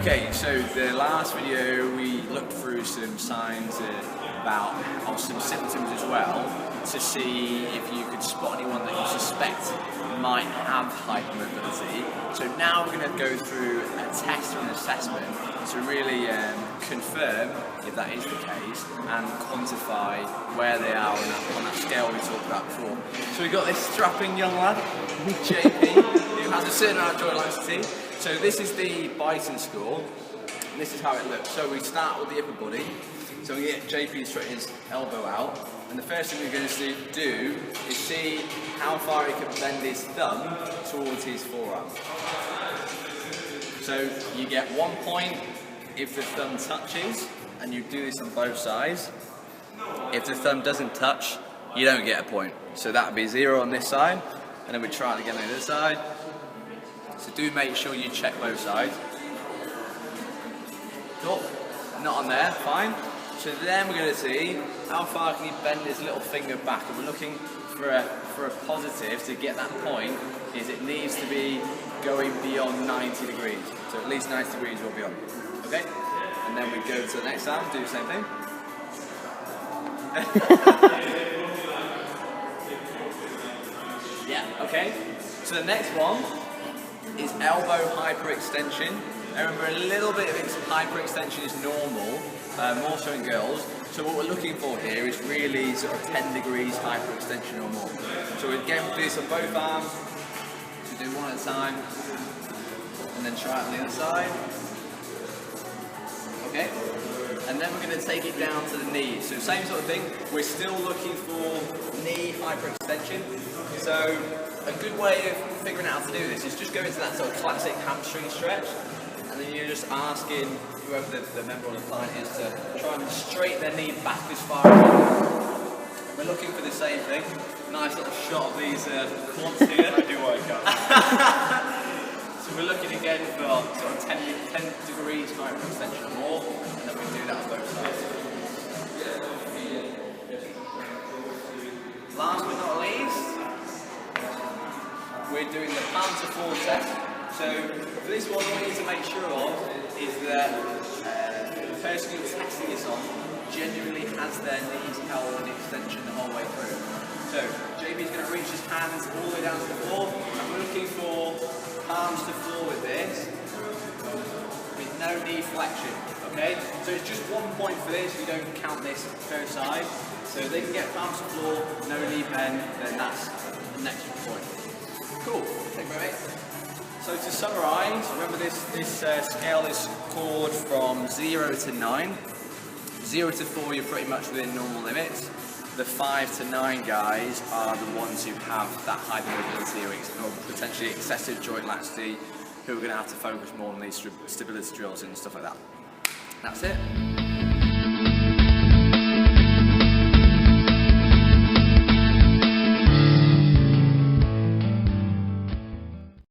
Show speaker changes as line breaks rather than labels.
Okay, so the last video we looked through some signs about some symptoms as well to see if you could spot anyone that you suspect might have hypermobility. So now we're going to go through a test or an assessment to really confirm if that is the case and quantify where they are on that scale we talked about before. So we've got this strapping young lad, JP, who has a certain amount of joint laxity. So this is the Beighton score, and this is how it looks. So we start with the upper body. So we get JP to straighten his elbow out, and the first thing we're going to do is see how far he can bend his thumb towards his forearm. So you get 1 point if the thumb touches, and you do this on both sides. If the thumb doesn't touch, you don't get a point. So that would be 0 on this side, and then we try it again on the other side. So do make sure you check both sides. Cool. Not on there, fine. So then we're going to see how far can he bend his little finger back, and we're looking for a positive to get that point. Is it needs to be going beyond 90 degrees. So at least 90 degrees or beyond. Okay? And then we go to the next arm, do the same thing. Yeah, okay. So the next one is elbow hyperextension. I remember a little bit of hyperextension is normal, more so in girls. So what we're looking for here is really sort of 10 degrees hyperextension or more. So again, we'll do this on both arms. So do one at a time, and then try it on the other side. Okay? And then we're going to take it down to the knees. So same sort of thing, we're still looking for knee hyperextension. So a good way of figuring out how to do this is just go into that sort of classic hamstring stretch, and then you're just asking whoever the member or the client is to try and straighten their knee back as far as possible. We're looking for the same thing. Nice little shot of these quads here.
I do what I can.
So we're looking again for sort of 10 degrees hyperextension or more, and then we do that on both sides. Last but not least, we're doing the palm to floor test. So for this one, what we need to make sure of is that the person who's testing this on genuinely has their knees held in extension the whole way through. So JB's going to reach his hands all the way down to the floor, and we're looking for palms to floor with this, with no knee flexion. Okay, so it's just 1 point for this. We don't count this per side. So if they can get palms to floor, no knee bend, then that's the next point. Cool. Thank you, mate. So to summarise, remember this scale is scored from 0 to 9. 0 to 4, you're pretty much within normal limits. The 5 to 9 guys are the ones who have that hypermobility or potentially excessive joint laxity, who are going to have to focus more on these stability drills and stuff like that. That's it.